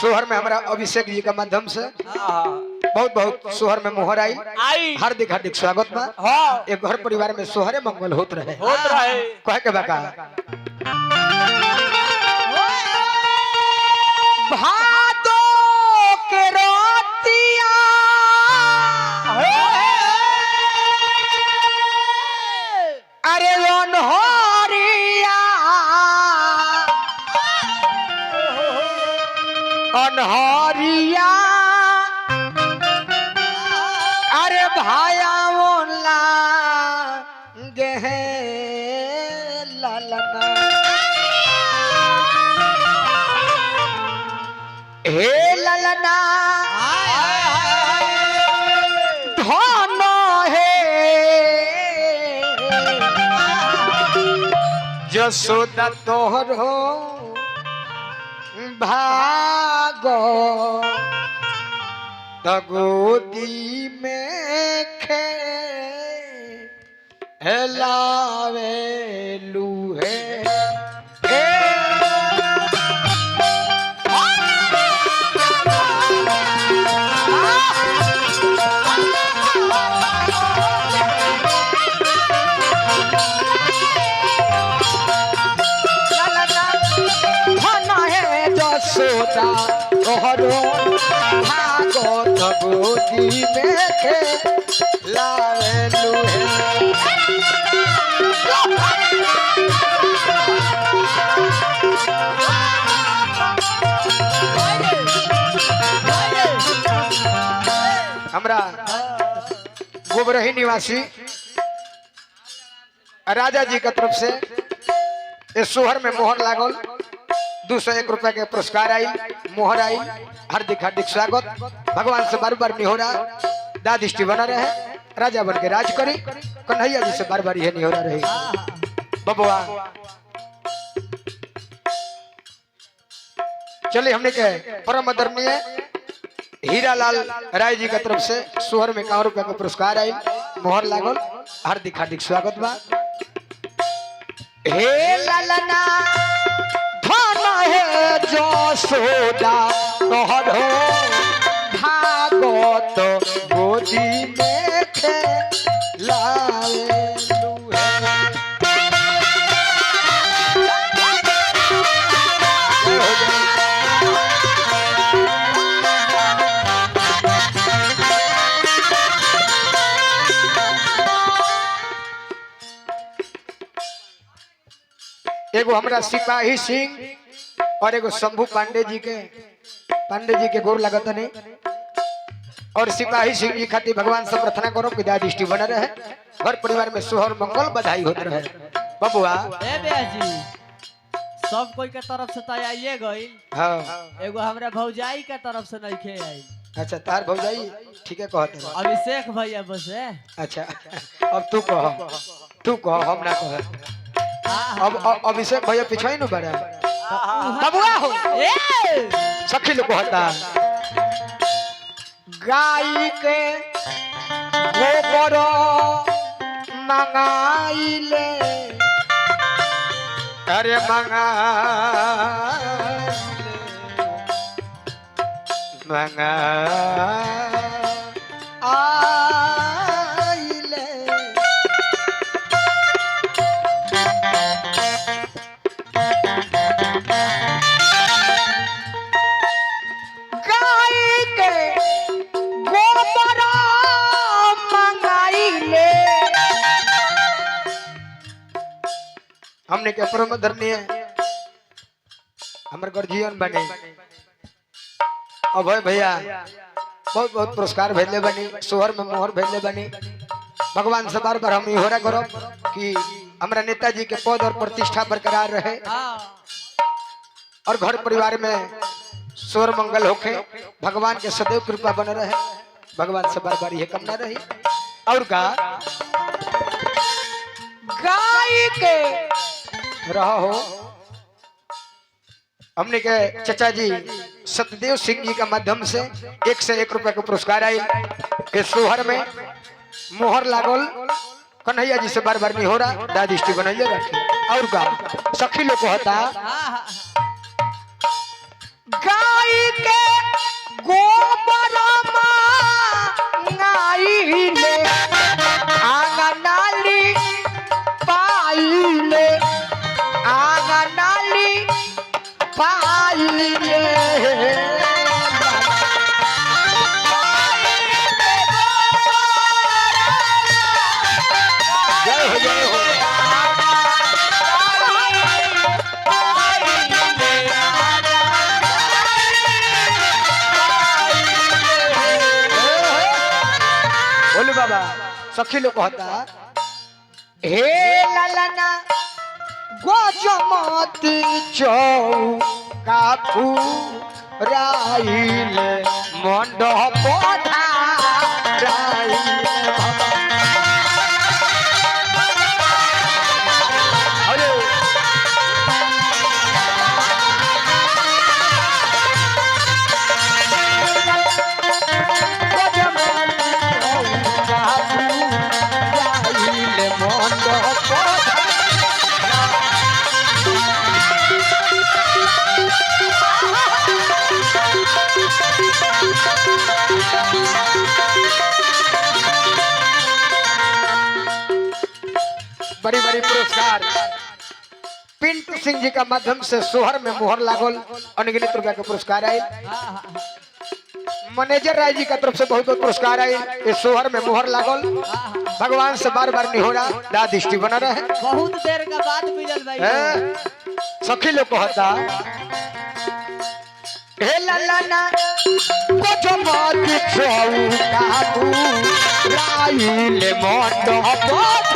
सोहर में हमारा अभिषेक जी का माध्यम से बहुत बहुत सोहर में मोहर आई हार्दिक हार्दिक स्वागत बा। एक घर परिवार में सोहरे मंगल होत रहे कहे के बाका भादो के रोतिया अरे अनहरिया अनहरिया अरे भाया ओला गेहे लालना हे लालना धन हे जसोदा तोहर हो भागो तगोदी में खेलावे लूहे सोदा तोहरो भागो तगोदी में खेलावे लूहे हमरा गोबरही निवासी राजा जी की तरफ से इस सोहर में मोहर लागल 201 रुपए के पुरस्कार आई मोहर आई हार्दिक हार्दिक स्वागत भगवान से बार बार निहोरा दादिष्टि बना रहे राजा बन के राज करी कन्हैया जी से बार बार यह निहोरा रही बबुआ चलिए हमने के परम आदरणीय हीरालाल राय जी की तरफ से सोहर में 51 रुपए का पुरस्कार आई मोहर लागल हार्दिक हार्दिक स्वागत बा। हे लालना जो सोदा तोहर हो भागवत गोदी में खेलावे एगो हमरा सिपाही सिंह और एगो शंभू पांडे जी के गोर लगत नहीं और सिपाही सिंह जी खातिर भगवान से प्रार्थना करो कि दादिष्टि बन रहे घर परिवार में सोहर मंगल बधाई होत रहे बबुआ जी सब कोई के तरफ से तो आइए गई हां एगो हमरा भौजाई के तरफ से नहीं खे आई अच्छा तार भौजाई ठीक है कहत है अभिषेक भैया बस है अच्छा अब तू कह हम ना कह अब अभिषेक भैया पिछवाई न बड़ा बबुआ हो सखी लोग कहता गाय के गोबर मंगाइले अरे मंगा हमने के परम आदरणीय हमर गर्जियन बने अभय भैया बहुत बहुत पुरस्कार भेजले बनी सोहर में मोहर भेजले बनी भगवान से बार बार हम इहोरा करो कि हमरा नेताजी के पद और प्रतिष्ठा बरकरार रहे और घर परिवार में सोहर मंगल होके भगवान के सदैव कृपा बने रहे भगवान से बार बार यह कामना रही और का गाय के रहा हो हमने के चाचा जी सतदेव सिंह जी का माध्यम से 101 रुपए का पुरस्कार आई इस सोहर में मोहर लागल कन्हैया जी से बार बार नहीं हो रहा दादिष्टि बनाइए रखी और का सखी लोग कहता गाय के गोबर मांगाइले आंगनाली पाइले आंगनाली पाइले जय हो जय हो बोले बाबा सखी लोग कहता हे ललना गोजमती चौका राइले मंडप राइले हेलो बड़ी बड़ी पुरस्कार पिंटू सिंह जी का माध्यम से सोहर में मोहर लागल अनगिनत रुपया के पुरस्कार आये मैनेजर राय जी का तरफ से बहुत बहुत पुरस्कार आये इस सोहर में मोहर लागल भगवान से बार बार निहोरा दा दृष्टि बना रहे बहुत देर का बाद मिलल भाई सखी लोग कहता हे ललना गोजमती चौका राइले मंडप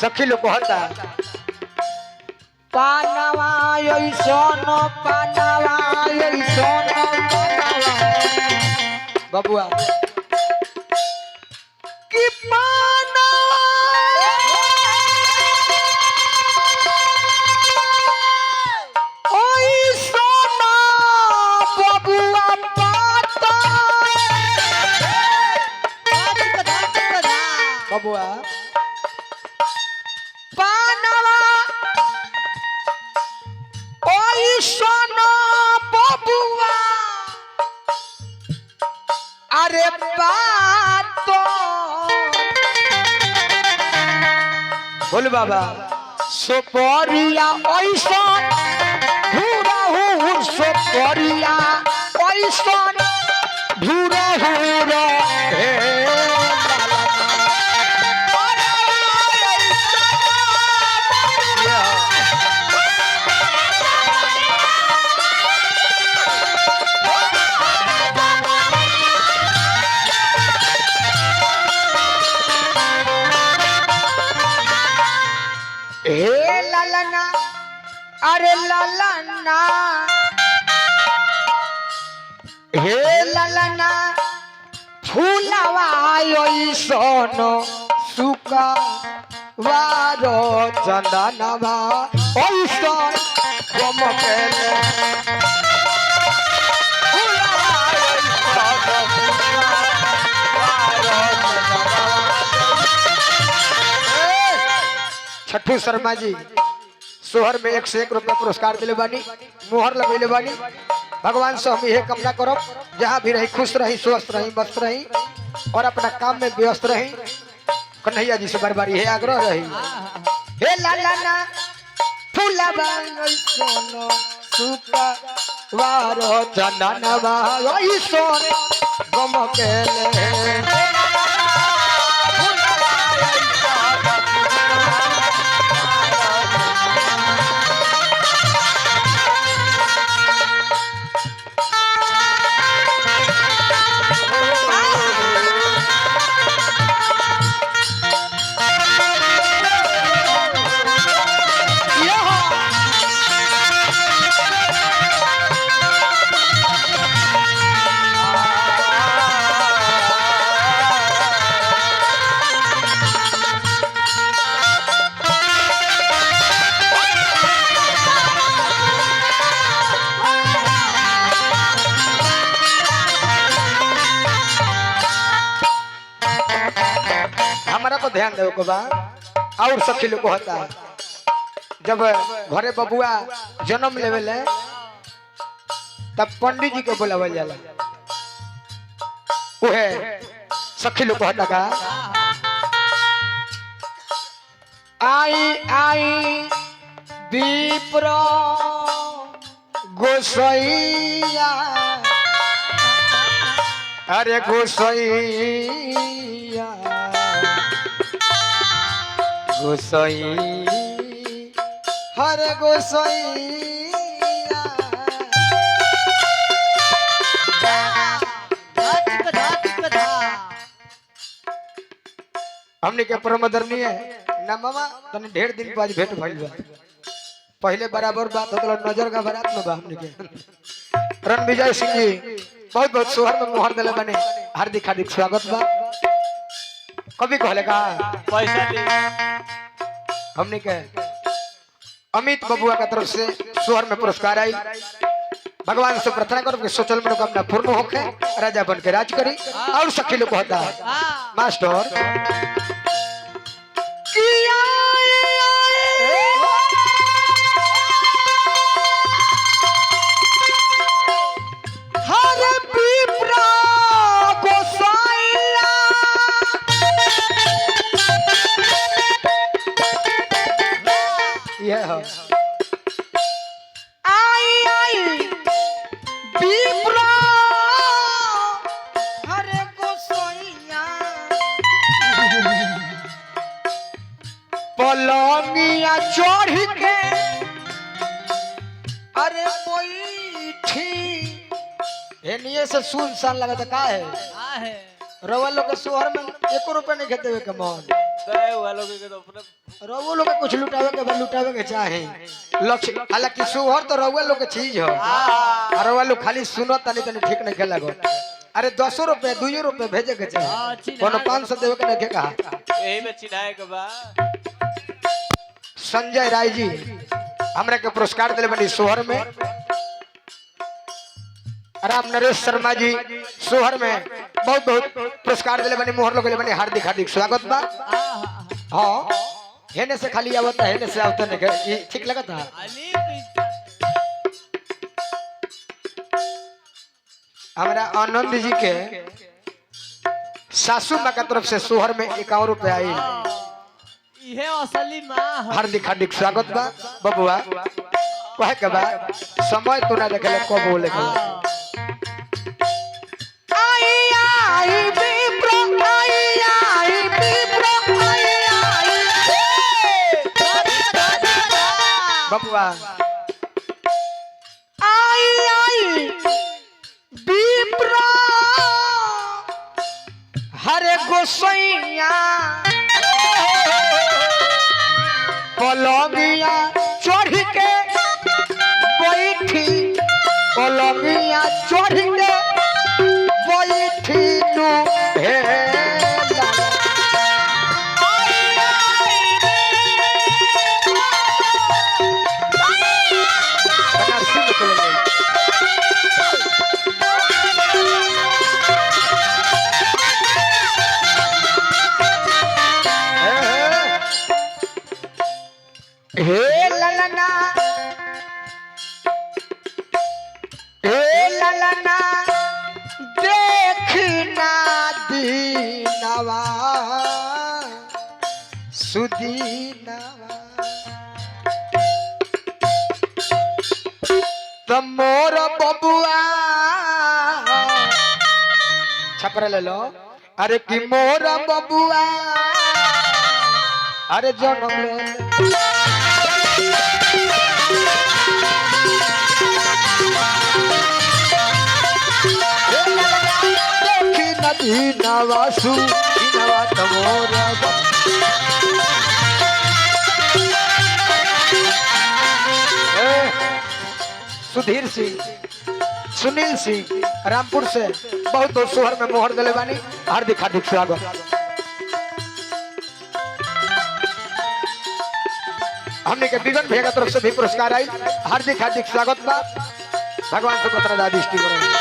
सखी लोग कहता पानवा ऐसन पानवा ऐसन बबुआ कि पानवा ऐसन बबुआ पाता बबुआ पानवा ओइसन बबुआ अरे बात बोल बाबा सोपरिया ओइसन घुरहु सोपरिया ओइसन घुरहु हे हे ललना अरे ललना हे ललना फूलवा ऐसन सुका वारो चंदनवा ऐसन गमकेले छठू शर्मा जी सोहर में 1 से 1 रुपया पुरस्कार दिले बानी मोहर लगेले बानी भगवान से हम यह कामना करब जहाँ भी रही खुश रही स्वस्थ रही मस्त रही और अपना काम में व्यस्त रही कन्हैया जी से बार बार यह आग्रह रही हे लाला फूलवा ऐसन सुका वारो चंदनवा ऐसन गमकेले हमारा पर ध्यान दे को बा और सखी लोग होता है जब घरे बबुआ जन्म लेवेले तब पंडित जी को बुलावल जाला उहे सखी लोग होता का आई आई विप्र गोसैया अरे गोसैया गोसई हरे गोसैया हमने के परमदरनी है ना मामा तने ढेर दिन बाद भेंट भइल बा पहले बराबर बात होतल नजर का बारात में बा हमने के रणविजय सिंह जी बहुत बहुत सोहर में मोहर देले बने हार्दिक हार्दिक स्वागत बा कभी कहले का पैसा ले हमने के अमित बबुआ का तरफ से सोहर में पुरस्कार आई भगवान से प्रार्थना करो कि सोचल मनोकामना पूर्ण होके राजा बन के राज करी और सखी लोग होता है मास्टर पलंगिया चढ़ के अरे बैठी एनिए से सुनसान लगा था का है रवा लोग के शहर में 1 रुपया नहीं खेते हुए के मन रवा लोग के कुछ लुटावे के बाद लुटावे के चाहे लक्ष्य हालांकि शहर तो रवा लोग के चीज हो रवा लोग खाली सुनो तनी तनी ठीक नहीं खेला गो अरे 10 रुपया 2 रुपया भेजे के चाहे कोनो 500 देवे के नहीं कहा यही में चिन्हाए के बा संजय राय जी हमरा के पुरस्कार दिले बनी सोहर में राम नरेश शर्मा जी सोहर में बहुत बहुत पुरस्कार दिले बनी मोहर लोग बनी हार्दिक हार्दिक स्वागत बा हां हेने से खाली आवता हेने से आवता नहीं ये ठीक लगता हमरा आनंद जी के सासू माँ का तरफ से सोहर में 51 रुपया आई इहे असली मां हार्दिक हार्दिक स्वागत बा बबुआ कहे के बा समय तो ना देखले कब बोले के आई आई विप्रो आई आई विप्रो आई आई बबुआ आई आई विप्रो हरे गोसैया पलंगिया चढ़ के बैठी पलंगिया चढ़ के बैठी तू हे हे ललना देखना दीनवा सुदीनवा तमोर बबुआ छपरा ले लो अरे कि मोर बबुआ अरे जन्म ले नदी नवासु नवा तमोरा सुधीर सिंह सुनील सिंह रामपुर से बहुत बहुत सोहर में मोहर दिले बानी हार्दिक हार्दिक स्वागत हमने के बिगन भैया तरफ से भी पुरस्कार आई हार्दिक हार्दिक स्वागत बा भगवान से पत्र दादिष्टि करो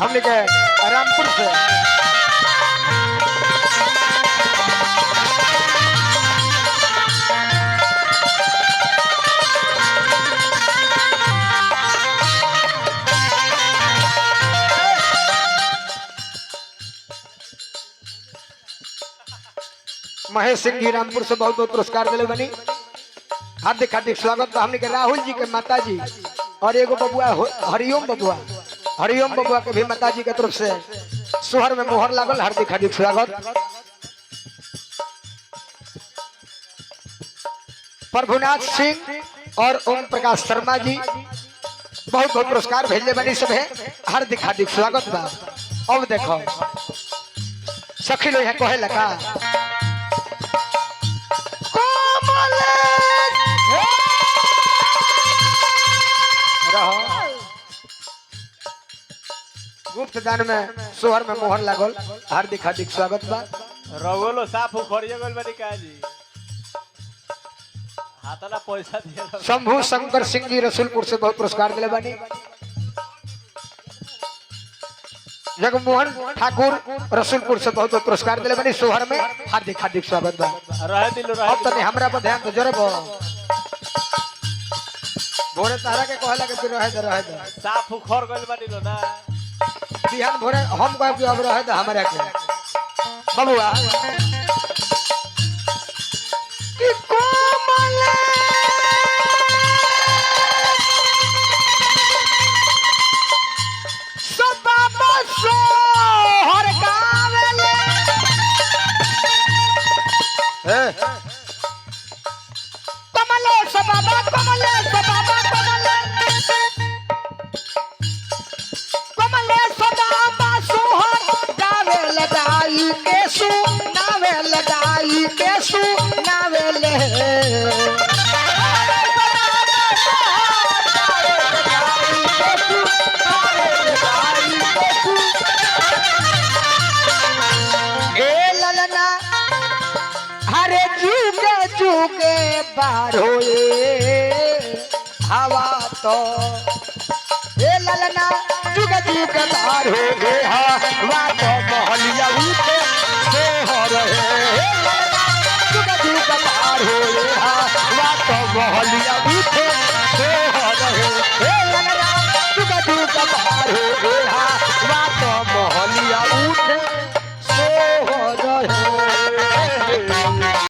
हमने के रामपुर से महेश सिंह जी रामपुर से बहुत बहुत पुरस्कार दिले बनी। हार्दिक हार्दिक स्वागत बा हमने के राहुल जी के माता जी और एगो बबुआ हरिओम बबुआ के भी माता जी के तरफ से सोहर में मोहर लागल। हार्दिक हार्दिक स्वागत। प्रभुनाथ सिंह और ओम प्रकाश शर्मा जी बहुत बहुत पुरस्कार भेजले बनी सब है। हार्दिक हार्दिक स्वागत बा। अब देखो सखी लोग कहे लगा गुप्त दान में सोहर में मोहर लागल। हार्दिक हार्दिक स्वागत बा। रगोलो साफ उखड़िए गइल बानी काजी हाथला पैसा दिए शंभू शंकर सिंह जी रसूलपुर से बहुत पुरस्कार दिले बानी। जगमोहन ठाकुर रसूलपुर से बहुत बहुत पुरस्कार दिले बानी। सोहर में हार्दिक हार्दिक स्वागत बा। रहे दिलो रहे अब तने हमरा पर ध्यान तो जरब भोरे तारा के कहला के तू रहे दे साफ उखड़ गइल बानी लो ना बिहान भोरे हम कह के अब रहे दे हमरा के बबुआ कि कोमल सबा सोहर गावेले कमले सबा कमले सदा सोहर गावे लगाई के सु नावे ले ए ललना हरे चूके बारो हवा तो ए ललना चूके बारो हवा तो मोहलिया उठे सोहर हे ललना चूके बारो हवा तो मोहलिया उठे सोहर हे ललना चूके बारो हवा तो